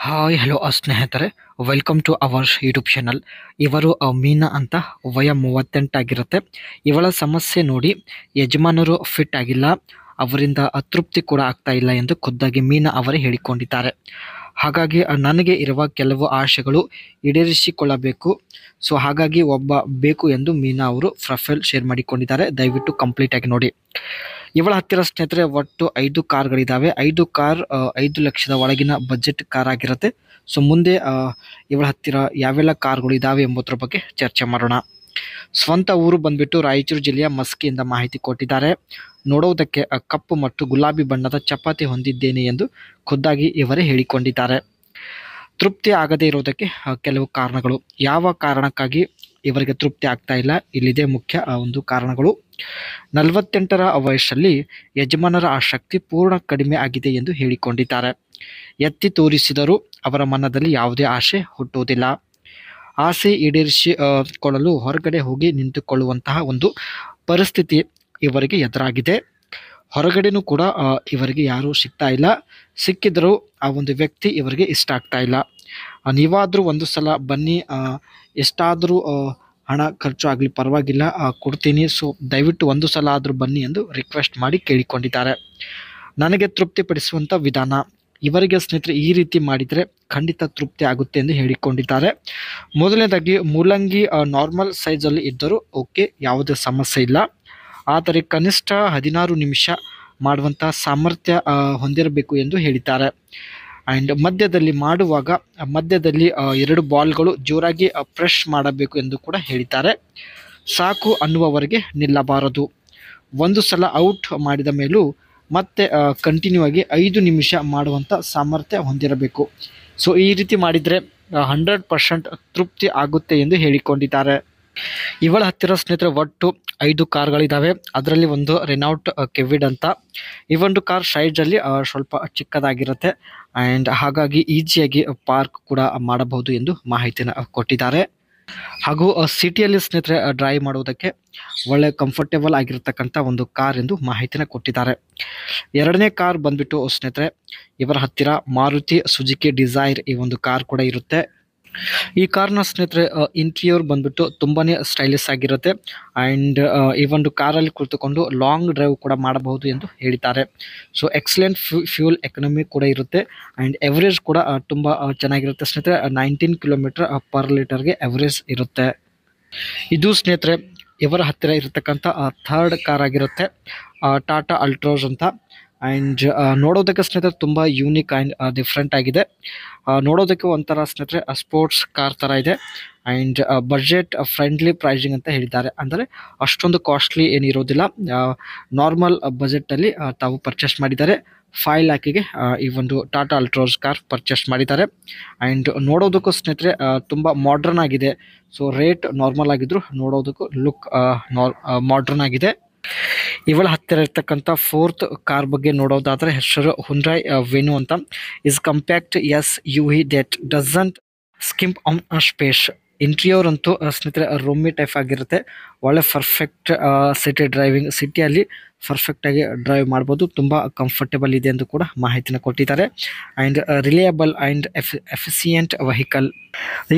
Hi hello ಸ್ನೇಹಿತರೆ, welcome to our YouTube channel. ಇವರು ಮೀನಾ ಅಂತ, ವಯ 38 ಆಗಿರುತ್ತೆ. ಇವಳ ಸಮಸ್ಯೆ ನೋಡಿ ಯಜಮಾನರು ಫಿಟ್ ಆಗಿಲ್ಲ, ಅವರಿಂದ ಅತೃಪ್ತಿ ಕೂಡ ಆಗ್ತಾ ಇಲ್ಲ ಎಂದು ಖುದ್ದಾಗಿ ಮೀನಾ ಅವರೇ ಹೇಳಿಕೊಂಡಿದ್ದಾರೆ. ಹಾಗಾಗಿ ನನಗೆ ಇರುವ ಕೆಲವು ಆಶೆಗಳು ಈಡೇರಿಸಿಕೊಳ್ಳಬೇಕು, ಸೊ ಹಾಗಾಗಿ ಒಬ್ಬ ಬೇಕು ಎಂದು ಮೀನಾ ಅವರು ಪ್ರೊಫೈಲ್ ಶೇರ್ ಮಾಡಿಕೊಂಡಿದ್ದಾರೆ. ದಯವಿಟ್ಟು ಕಂಪ್ಲೀಟ್ ಆಗಿ ನೋಡಿ. ಇವಳ ಹತ್ತಿರ ಸ್ನೇಹಿತರೆ ಒಟ್ಟು 5 ಕಾರ್ಗಳಿದ್ದಾವೆ. 5 ಕಾರ್ 5 ಲಕ್ಷದ ಒಳಗಿನ ಬಜೆಟ್ ಕಾರ್ ಆಗಿರುತ್ತೆ. ಸೊ ಮುಂದೆ ಇವಳ ಹತ್ತಿರ ಯಾವೆಲ್ಲ ಕಾರ್ಗಳು ಇದಾವೆ ಎಂಬುದರ ಬಗ್ಗೆ ಚರ್ಚೆ ಮಾಡೋಣ. ಸ್ವಂತ ಊರು ಬಂದ್ಬಿಟ್ಟು ರಾಯಚೂರು ಜಿಲ್ಲೆಯ ಮಸ್ಕಿಯಿಂದ ಮಾಹಿತಿ ಕೊಟ್ಟಿದ್ದಾರೆ. ನೋಡುವುದಕ್ಕೆ ಕಪ್ಪು ಮತ್ತು ಗುಲಾಬಿ ಬಣ್ಣದ ಚಪಾತಿ ಹೊಂದಿದ್ದೇನೆ ಎಂದು ಖುದ್ದಾಗಿ ಇವರೇ ಹೇಳಿಕೊಂಡಿದ್ದಾರೆ. ತೃಪ್ತಿ ಆಗದೇ ಇರೋದಕ್ಕೆ ಕೆಲವು ಕಾರಣಗಳು. ಯಾವ ಕಾರಣಕ್ಕಾಗಿ ಇವರಿಗೆ ತೃಪ್ತಿ ಆಗ್ತಾ ಇಲ್ಲ, ಇಲ್ಲಿದೆ ಮುಖ್ಯ ಒಂದು ಕಾರಣಗಳು. 48ರ ವಯಸ್ಸಲ್ಲಿ ಯಜಮಾನರ ಆಸಕ್ತಿ ಪೂರ್ಣ ಕಡಿಮೆ ಆಗಿದೆ ಎಂದು ಹೇಳಿಕೊಂಡಿದ್ದಾರೆ. ಎತ್ತಿ ತೋರಿಸಿದರೂ ಅವರ ಮನದಲ್ಲಿ ಯಾವುದೇ ಆಸೆ ಹುಟ್ಟುವುದಿಲ್ಲ. ಆಸೆ ಈಡೇರಿಸಿಕೊಳ್ಳಲು ಹೊರಗಡೆ ಹೋಗಿ ನಿಂತುಕೊಳ್ಳುವಂತಹ ಒಂದು ಪರಿಸ್ಥಿತಿ ಇವರಿಗೆ ಎದುರಾಗಿದೆ. ಹೊರಗಡೆನೂ ಕೂಡ ಇವರಿಗೆ ಯಾರೂ ಸಿಗ್ತಾ ಇಲ್ಲ. ಸಿಕ್ಕಿದರೂ ಆ ಒಂದು ವ್ಯಕ್ತಿ ಇವರಿಗೆ ಇಷ್ಟ ಆಗ್ತಾ ಇಲ್ಲ. ನೀವಾದರೂ ಒಂದು ಸಲ ಬನ್ನಿ, ಎಷ್ಟಾದರೂ ಹಣ ಖರ್ಚು ಆಗಲಿ ಪರವಾಗಿಲ್ಲ, ಕೊಡ್ತೀನಿ, ಸೊ ದಯವಿಟ್ಟು ಒಂದು ಸಲ ಆದರೂ ಬನ್ನಿ ಎಂದು ರಿಕ್ವೆಸ್ಟ್ ಮಾಡಿ ಕೇಳಿಕೊಂಡಿದ್ದಾರೆ. ನನಗೆ ತೃಪ್ತಿಪಡಿಸುವಂಥ ವಿಧಾನ ಇವರಿಗೆ ಸ್ನೇಹಿತರೆ ಈ ರೀತಿ ಮಾಡಿದರೆ ಖಂಡಿತ ತೃಪ್ತಿ ಆಗುತ್ತೆ ಎಂದು ಹೇಳಿಕೊಂಡಿದ್ದಾರೆ. ಮೊದಲನೇದಾಗಿ ಮೂಲಂಗಿ ನಾರ್ಮಲ್ ಸೈಜಲ್ಲಿ ಇದ್ದರೂ ಓಕೆ, ಯಾವುದೇ ಸಮಸ್ಯೆ ಇಲ್ಲ. ಆದರೆ ಕನಿಷ್ಠ 16 ನಿಮಿಷ ಮಾಡುವಂಥ ಸಾಮರ್ಥ್ಯ ಹೊಂದಿರಬೇಕು ಎಂದು ಹೇಳಿದ್ದಾರೆ. ಆ್ಯಂಡ್ ಮಧ್ಯದಲ್ಲಿ ಮಾಡುವಾಗ ಮಧ್ಯದಲ್ಲಿ 2 ಬಾಲ್ಗಳು ಜೋರಾಗಿ ಪ್ರೆಸ್ ಮಾಡಬೇಕು ಎಂದು ಕೂಡ ಹೇಳಿದ್ದಾರೆ. ಸಾಕು ಅನ್ನುವವರೆಗೆ ನಿಲ್ಲಬಾರದು. ಒಂದು ಸಲ ಔಟ್ ಮಾಡಿದ ಮೇಲೂ ಮತ್ತೆ ಕಂಟಿನ್ಯೂ ಆಗಿ 5 ನಿಮಿಷ ಮಾಡುವಂಥ ಸಾಮರ್ಥ್ಯ ಹೊಂದಿರಬೇಕು. ಸೊ ಈ ರೀತಿ ಮಾಡಿದರೆ 100% ತೃಪ್ತಿ ಆಗುತ್ತೆ ಎಂದು ಹೇಳಿಕೊಂಡಿದ್ದಾರೆ. ಇವಳ ಹತ್ತಿರ ಸ್ನೇಹಿತರೆ ಒಟ್ಟು 5 ಕಾರ್ಗಳಿದ್ದಾವೆ. ಅದರಲ್ಲಿ ಒಂದು ರೆನಾಲ್ಟ್ ಕೆವಿಡ್ ಅಂತ. ಈ ಒಂದು ಕಾರ್ ಸೈಜಲ್ಲಿ ಸ್ವಲ್ಪ ಚಿಕ್ಕದಾಗಿರುತ್ತೆ ಆ್ಯಂಡ್ ಹಾಗಾಗಿ ಈಸಿಯಾಗಿ ಪಾರ್ಕ್ ಕೂಡ ಮಾಡಬಹುದು ಎಂದು ಮಾಹಿತಿನ ಕೊಟ್ಟಿದ್ದಾರೆ. ಹಾಗೂ ಸಿಟಿಯಲ್ಲಿ ಸ್ನೇಹಿತರೆ ಡ್ರೈವ್ ಮಾಡುವುದಕ್ಕೆ ಒಳ್ಳೆ ಕಂಫರ್ಟೇಬಲ್ ಆಗಿರತಕ್ಕಂಥ ಒಂದು ಕಾರ್ ಎಂದು ಮಾಹಿತಿನ ಕೊಟ್ಟಿದ್ದಾರೆ. ಎರಡನೇ ಕಾರ್ ಬಂದ್ಬಿಟ್ಟು ಸ್ನೇಹಿತರೆ ಇವರ ಹತ್ತಿರ ಮಾರುತಿ ಸುಜುಕಿ ಡಿಸೈರ್ ಈ ಒಂದು ಕಾರ್ ಕೂಡ ಇರುತ್ತೆ. ಈ ಕಾರ್ನ ಸ್ನೇಹಿತರೆ ಇಂಟೀರಿಯರ್ ಬಂದ್ಬಿಟ್ಟು ತುಂಬಾ ಸ್ಟೈಲಿಶ್ ಆಗಿರುತ್ತೆ ಆ್ಯಂಡ್ ಈ ಒಂದು ಕಾರಲ್ಲಿ ಕುಳಿತುಕೊಂಡು ಲಾಂಗ್ ಡ್ರೈವ್ ಕೂಡ ಮಾಡಬಹುದು ಎಂದು ಹೇಳಿದ್ದಾರೆ. ಸೊ ಎಕ್ಸಲೆಂಟ್ ಫ್ಯೂಲ್ ಎಕನಾಮಿ ಕೂಡ ಇರುತ್ತೆ ಆ್ಯಂಡ್ ಎವರೇಜ್ ಕೂಡ ತುಂಬ ಚೆನ್ನಾಗಿರುತ್ತೆ ಸ್ನೇಹಿತರೆ. 19 ಕಿಲೋಮೀಟರ್ ಪರ್ ಲೀಟರ್ಗೆ ಎವರೇಜ್ ಇರುತ್ತೆ. ಇದು ಸ್ನೇಹಿತರೆ ಇವರ ಹತ್ತಿರ ಇರತಕ್ಕಂಥ ಥರ್ಡ್ ಕಾರ್ ಆಗಿರುತ್ತೆ, ಟಾಟಾ ಅಲ್ಟ್ರೋಸ್ ಅಂತ. ಆ್ಯಂಡ್ ನೋಡೋದಕ್ಕೆ ಸ್ನೇಹಿತರೆ ತುಂಬ ಯೂನಿಕ್ ಆ್ಯಂಡ್ ಡಿಫ್ರೆಂಟ್ ಆಗಿದೆ. ನೋಡೋದಕ್ಕೆ ಒಂಥರ ಸ್ನೇಹಿತರೆ ಸ್ಪೋರ್ಟ್ಸ್ ಕಾರ್ ಥರ ಇದೆ ಆ್ಯಂಡ್ ಬಜೆಟ್ ಫ್ರೆಂಡ್ಲಿ ಪ್ರೈಸಿಂಗ್ ಅಂತ ಹೇಳಿದ್ದಾರೆ. ಅಂದರೆ ಅಷ್ಟೊಂದು ಕಾಸ್ಟ್ಲಿ ಏನಿರೋದಿಲ್ಲ, ನಾರ್ಮಲ್ ಬಜೆಟಲ್ಲಿ ತಾವು ಪರ್ಚೇಸ್ ಮಾಡಿದ್ದಾರೆ. 5 ಲ್ಯಾಕಿಗೆ ಈ ಒಂದು ಟಾಟಾ ಅಲ್ಟ್ರೋಸ್ ಕಾರ್ ಪರ್ಚೇಸ್ ಮಾಡಿದ್ದಾರೆ. ಆ್ಯಂಡ್ ನೋಡೋದಕ್ಕೂ ಸ್ನೇಹಿತರೆ ತುಂಬ ಮಾಡ್ರನ್ ಆಗಿದೆ. ಸೊ ರೇಟ್ ನಾರ್ಮಲ್ ಆಗಿದ್ರು ನೋಡೋದಕ್ಕೂ ಲುಕ್ ಮಾಡ್ರನ್ ಆಗಿದೆ. ಇವಳ ಹತ್ತಿರ ಇರ್ತಕ್ಕಂಥ 4th ಕಾರ್ ಬಗ್ಗೆ ನೋಡೋದಾದರೆ ಹೆಸರು ಹುಂಡೈ ವೆನು ಅಂತ. Is compact SUV that doesn't skimp on space. Interior ಅಂತೂ ಸ್ನೇಹಿತರೆ ರೂಮಿ ಟೈಪ್ ಆಗಿರುತ್ತೆ. ಒಳ್ಳೆ ಪರ್ಫೆಕ್ಟ್ ಸಿಟಿ ಡ್ರೈವಿಂಗ್, ಸಿಟಿಯಲ್ಲಿ ಪರ್ಫೆಕ್ಟಾಗಿ ಡ್ರೈವ್ ಮಾಡ್ಬೋದು. ತುಂಬ ಕಂಫರ್ಟೇಬಲ್ ಇದೆ ಎಂದು ಕೂಡ ಮಾಹಿತಿನ ಕೊಟ್ಟಿದ್ದಾರೆ. And reliable and efficient vehicle.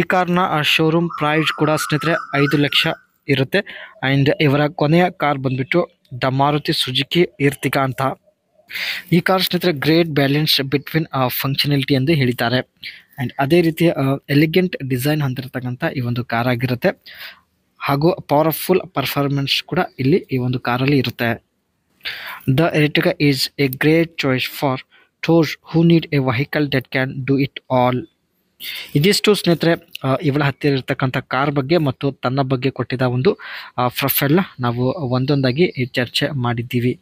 ಈ ಕಾರ್ನ ಶೋರೂಮ್ ಪ್ರೈಸ್ ಕೂಡ ಸ್ನೇಹಿತರೆ 5 ಲಕ್ಷ ಇರುತ್ತೆ. ಆ್ಯಂಡ್ ಇವರ ಕೊನೆಯ ಕಾರ್ ಬಂದ್ಬಿಟ್ಟು ದ ಮಾರುತಿ ಸುಜುಕಿ ಇರ್ತಿಗಾ ಅಂತ. ಈ ಕಾರ್ ಸ್ನೇಹಿತರೆ ಗ್ರೇಟ್ ಬ್ಯಾಲೆನ್ಸ್ ಬಿಟ್ವೀನ್ ಫಂಕ್ಷನಾಲಿಟಿ ಎಂದು ಹೇಳಿದ್ದಾರೆ. ಆ್ಯಂಡ್ ಅದೇ ರೀತಿ ಎಲಿಗೆಂಟ್ ಡಿಸೈನ್ ಹೊಂದಿರತಕ್ಕಂಥ ಈ ಒಂದು ಕಾರ್ ಆಗಿರುತ್ತೆ. ಹಾಗೂ ಪವರ್ಫುಲ್ ಪರ್ಫಾರ್ಮೆನ್ಸ್ ಕೂಡ ಇಲ್ಲಿ ಈ ಒಂದು ಕಾರಲ್ಲಿ ಇರುತ್ತೆ. The Ertiga is a great choice for those who need a vehicle that can do it all. ಇದಿಷ್ಟು ಸ್ನೇಹಿತರೆ ಇವಳ ಹತ್ತಿರ ಇರ್ತಕ್ಕಂಥ ಕಾರ್ ಬಗ್ಗೆ ಮತ್ತು ತನ್ನ ಬಗ್ಗೆ ಕೊಟ್ಟಿದ್ದ ಒಂದು ಪ್ರೊಫೈಲ್ನ ನಾವು ಒಂದೊಂದಾಗಿ ಚರ್ಚೆ ಮಾಡಿದ್ದೀವಿ.